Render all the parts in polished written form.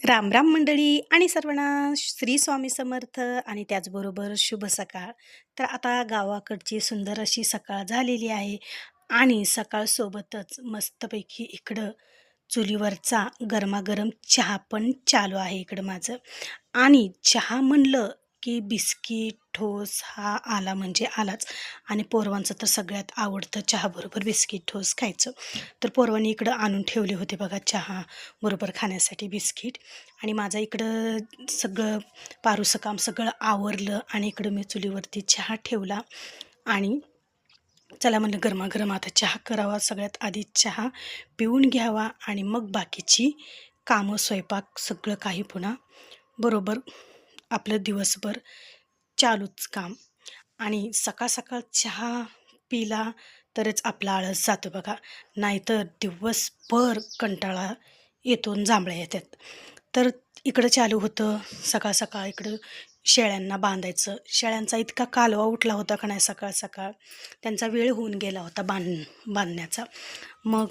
राम राम मंडळी आणि सर्वांना श्री स्वामी समर्थ आणि त्याचबरोबर शुभ सकाळ. तर आता गावाकडची सुंदर अशी सकाळ झालेली आहे आणि सकाळसोबतच मस्तपैकी इकडं चुलीवरचा गरमागरम चहा पण चालू आहे इकडं माझं. आणि चहा म्हणलं की बिस्किट ठोस हा आला म्हणजे आलाच. आणि पोरवांचं तर सगळ्यात आवडतं चहाबरोबर बिस्किट ठोस खायचं. तर पोरवांनी इकडं आणून ठेवले होते बघा चहा बरोबर खाण्यासाठी बिस्किट. आणि माझं इकडं सगळं पारूचं काम सगळं आवरलं आणि इकडं मी चुलीवरती चहा ठेवला. आणि चला म्हणलं गरमागरम आता चहा करावा, सगळ्यात आधी चहा पिऊन घ्यावा आणि मग बाकीची कामं स्वयंपाक सगळं काही पुन्हा बरोबर आपलं दिवसभर चालूच काम. आणि सकाळ सकाळ चहा पिला तरच आपला आळस जातो बघा, नाहीतर दिवसभर कंटाळा येतो आणि जांभळ्या येतात. तर इकडं चालू होतं सकाळ सकाळ इकडं शेळ्यांना बांधायचं. शेळ्यांचा इतका कालवा उठला होता का नाही सकाळ सकाळ, त्यांचा वेळ होऊन गेला होता बांधण्याचा. मग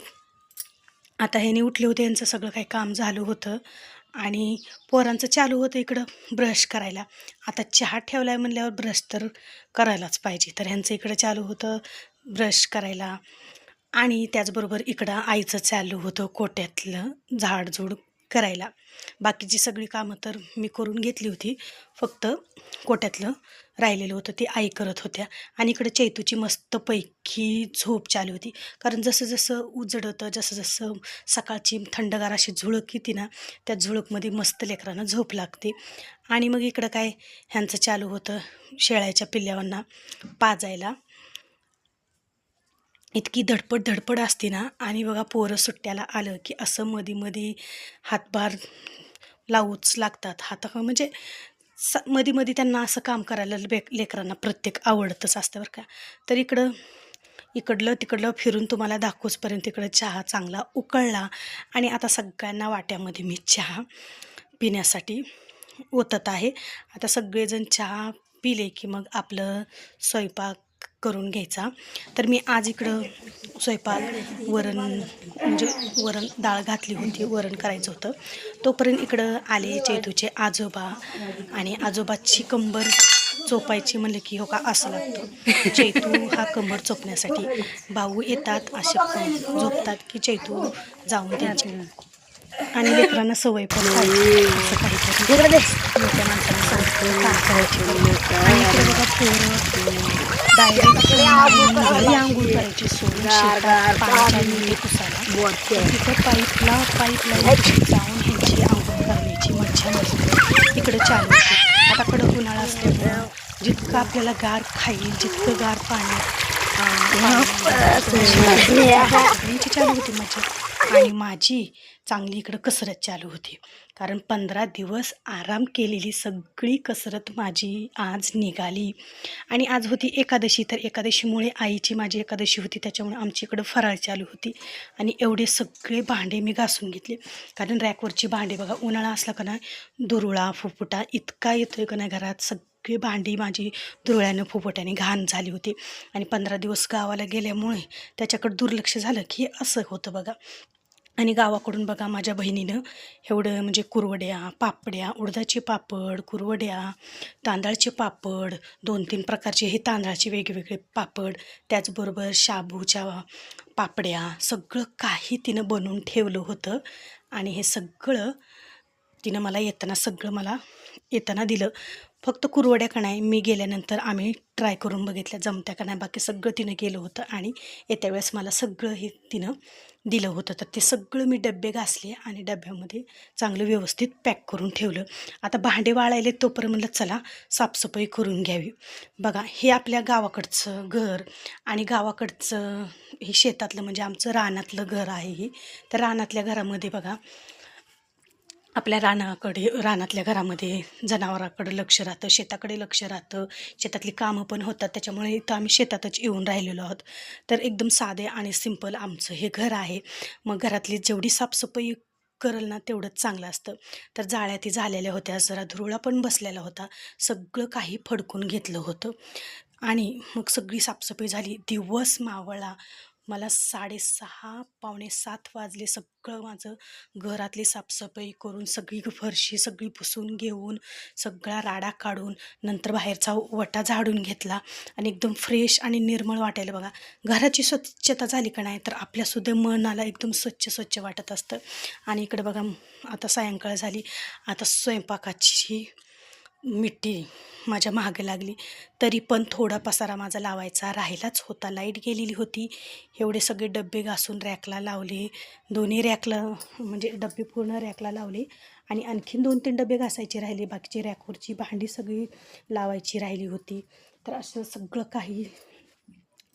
आता ह्याने उठले होते, यांचं सगळं काही काम झालं होतं आणि पोरांचं चालू होतं इकडं ब्रश करायला. आता चहा ठेवला आहे म्हणल्यावर ब्रश तर करायलाच पाहिजे. तर ह्यांचं इकडं चालू होतं ब्रश करायला. आणि त्याचबरोबर इकडं आईचं चालू होतं कोट्यातलं झाडझूड करायला. बाकीची सगळी कामं तर मी करून घेतली होती, फक्त कोट्यातलं राहिलेलं होतं ते आई करत होत्या. आणि इकडं चैतूची मस्तपैकी झोप चालू होती, कारण जसं जसं उजडतं, जसं जसं सकाळची थंडगार अशी झुळूक येते ना, त्या झुळूकमध्ये मस्त लेकरांना झोप लागते. आणि मग इकडं काय ह्यांचं चालू होतं शेळ्याच्या पिल्ल्यावांना पाजायला. इतकी धडपड धडपड असते ना. आणि बघा पोरं सुट्ट्याला आलं की असं मध्ये मध्ये हातभार लावूच लागतात. म्हणजे मध्ये मध्ये त्यांना असं काम करायला लेकरांना प्रत्येक आवडतंच असतं बरं का. तर इकडलं तिकडलं फिरून तुम्हाला दाखवूचपर्यंत इकडं चहा चांगला उकळला. आणि आता सगळ्यांना वाट्यामध्ये मी चहा पिण्यासाठी ओतत आहे. आता सगळेजण चहा पिले की मग आपलं स्वयंपाक करून घ्यायचा. तर मी आज इकडं स्वयंपाक वरण म्हणजे वरण डाळ घातली होती, वरण करायचं होतं. तोपर्यंत इकडं आले चैतूचे आजोबा. आणि आजोबाची कंबर चोपायची म्हणलं की हो का असं लागतं. चैतू हा कंबर चोपण्यासाठी भाऊ येतात असे झोपतात की चैतू जाऊन त्यांची. आणि लेकरांना सवय पण पाहिजे असं काहीतरी मोठ्या माणसांना सवय काम करायची. आणि इकडे बघा पोरं डायरेक्ट घरी आंघोळ करायची सोडून शेतात पाणी पुसायला. तिथं पाईपला जाऊन ह्यांची आंघोळ करण्याची मज्जा नसते इकडं चालू होती. आता कडक उन्हाळा असल्यामुळं जितकं आपल्याला गार खाईल, जितकं गार पाण्यात सगळ्यांची चालू होती मज्जा. आणि माझी चांगली इकडं कसरत चालू होती, कारण 15 दिवस आराम केलेली सगळी कसरत माझी आज निघाली. आणि आज होती एकादशी, तर एकादशीमुळे आईची माझी एकादशी होती, त्याच्यामुळे आमची इकडं फराळ चालू होती. आणि एवढे सगळे भांडे मी घासून घेतले, कारण रॅकवरची भांडे बघा उन्हाळा असला का नाही धुरळा फुफुटा इतका येतोय का नाही घरात. सगळी भांडी माझी धुरळ्यानं फुफुट्याने घाण झाली होती. आणि 15 दिवस गावाला गेल्यामुळे त्याच्याकडे दुर्लक्ष झालं की असं होतं बघा. आणि गावाकडून बघा माझ्या बहिणीनं एवढं म्हणजे कुरवड्या, पापड्या, उडदाचे पापड, कुरवड्या, तांदळाचे पापड, 2-3 प्रकारचे हे तांदळाचे वेगवेगळे पापड, त्याचबरोबर शाबूच्या पापड्या, सगळं काही तिनं बनवून ठेवलं होतं. आणि हे सगळं तिनं मला येताना दिलं. फक्त कुरवड्या का नाही मी गेल्यानंतर आम्ही ट्राय करून बघितल्या जमत्या का नाही, बाकी सगळं तिनं केलं होतं. आणि येत्या वेळेस मला सगळं हे तिनं दिलं होतं. तर ते सगळं मी डबे घासले आणि डब्यामध्ये चांगलं व्यवस्थित पॅक करून ठेवलं. आता भांडे वाळायले तोपर्यंत म्हणलं चला साफसफाई करून घ्यावी. बघा हे आपल्या गावाकडचं घर आणि गावाकडचं हे शेतातलं म्हणजे आमचं रानातलं घर आहे हे. तर रानातल्या घरामध्ये बघा आपल्या रानातल्या घरामध्ये जनावराकडे लक्ष राहतं, शेताकडे लक्ष राहतं, शेतातली कामं पण होतात. त्याच्यामुळे इथं आम्ही शेतातच येऊन राहिलेलो आहोत. तर एकदम साधे आणि सिंपल आमचं हे घर आहे. मग घरातली जेवढी साफसफाई करल ना तेवढंच चांगलं असतं. तर जाळ्या ती झालेल्या होत्या, जरा धुरोळा पण बसलेला होता, सगळं काही फडकून घेतलं होतं. आणि मग सगळी साफसफाई झाली, दिवस मावळला. मला 6:30 पावणे 7 वाजले. सगळं माझं घरातली साफसफाई करून, सगळी फरशी सगळी पुसून घेऊन, सगळा राडा काढून, नंतर बाहेरचा वटा झाडून घेतला आणि एकदम फ्रेश आणि निर्मळ वाटायला बघा. घराची स्वच्छता झाली का नाही तर आपल्यासुद्धा मनाला एकदम स्वच्छ स्वच्छ वाटत असतं. आणि इकडे बघा आता सायंकाळ झाली. आता स्वयंपाकाची मिट्टी माझ्या मागे लागली. तरी पण थोडा पसारा माझा लावायचा राहिलाच होता. लाईट गेलेली होती. एवढे सगळे डब्बे घासून रॅकला लावले. दोन्ही रॅकला म्हणजे डब्बे पूर्ण रॅकला लावले आणि आणखीन 2-3 डब्बे घासायचे राहिले. बाकीची रॅकवरची भांडी सगळी लावायची राहिली होती. तर असं सगळं काही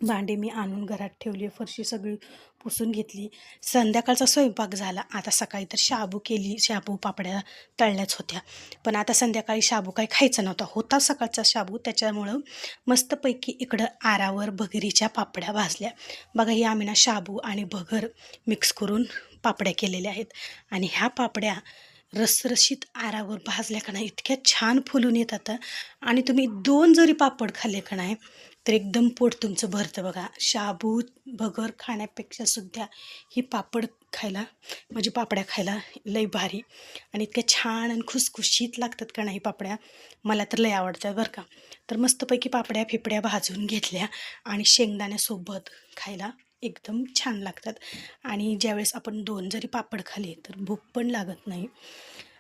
भांडी मी आणून घरात ठेवली. फरशी सगळी पुसून घेतली. संध्याकाळचा स्वयंपाक झाला. आता सकाळी तर शाबू केली. शाबू पापड्या तळल्याच होत्या. पण आता संध्याकाळी शाबू काही खायचा नव्हता. होता सकाळचा शाबू, त्याच्यामुळं मस्तपैकी इकडं आरावर भगरीच्या पापड्या भाजल्या. बघा ही आम्ही ना शाबू आणि भगर मिक्स करून पापड्या केलेल्या आहेत. आणि ह्या पापड्या रसरशीत आरावर भाजल्या का नाही इतक्या छान फुलून येतात. आणि तुम्ही 2 जरी पापड खाल्ले का नाही तर एकदम पोट तुमचं भरतं बघा. शाबू भगर खाण्यापेक्षा सुद्धा ही पापड खायला म्हणजे पापड्या खायला लई भारी आणि इतक्या छान आणि खुसखुशीत लागतात का नाही पापड्या. मला तर लई आवडतात बरं का. तर मस्तपैकी पापड्या फिपड्या भाजून घेतल्या आणि शेंगदाण्यासोबत खायला एकदम छान लागतात. आणि ज्यावेळेस आपण 2 जरी पापड खाल्ले तर भूक पण लागत नाही.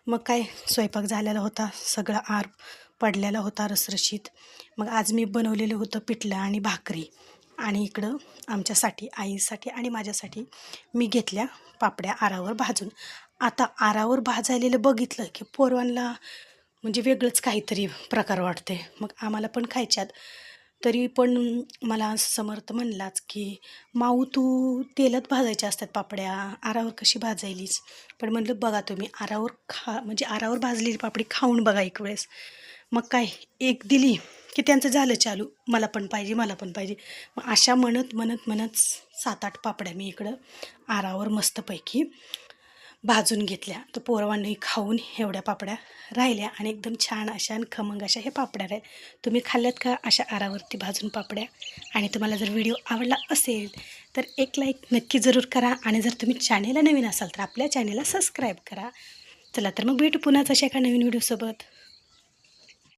मग काय स्वयंपाक झालेला होता. सगळा आर पडलेला होता रसरशीत. मग आज मी बनवलेलं होतं पिठलं आणि भाकरी. आणि इकडं आमच्यासाठी, आईसाठी आणि माझ्यासाठी मी घेतल्या पापड्या आरावर भाजून. आता आरावर भाजायलेलं बघितलं की पोरवांना म्हणजे वेगळंच काहीतरी प्रकार वाटते. मग आम्हाला पण खायच्यात. तरी पण मला समर्थ म्हणलाच की माऊ तू तेलात भाजायच्या असतात पापड्या, आरावर कशी भाजायलीच. पण म्हणलं बघा तुम्ही आरावर म्हणजे आरावर भाजलेली पापडी खाऊन बघा एक वेळेस. मग काय एक दिली की त्यांचं झालं चालू, मला पण पाहिजे मला पण पाहिजे. मग अशा म्हणत म्हणत म्हणत 7-8 पापड्या मी इकडं आरावर मस्तपैकी भाजून घेतल्या. तर पोरवांनी खाऊन एवढ्या पापड्या राहिल्या आणि एकदम छान अशा आणि खमंग अशा हे पापड्या राहिल्या. तुम्ही खाल्ल्यात का अशा आरावरती भाजून पापड्या? आणि तुम्हाला जर व्हिडिओ आवडला असेल तर एक लाईक नक्की जरूर करा. आणि जर तुम्ही चॅनेलला नवीन असाल तर आपल्या चॅनेलला सबस्क्राईब करा. चला तर मग भेटू पुन्हाच अशा एका नवीन व्हिडिओसोबत.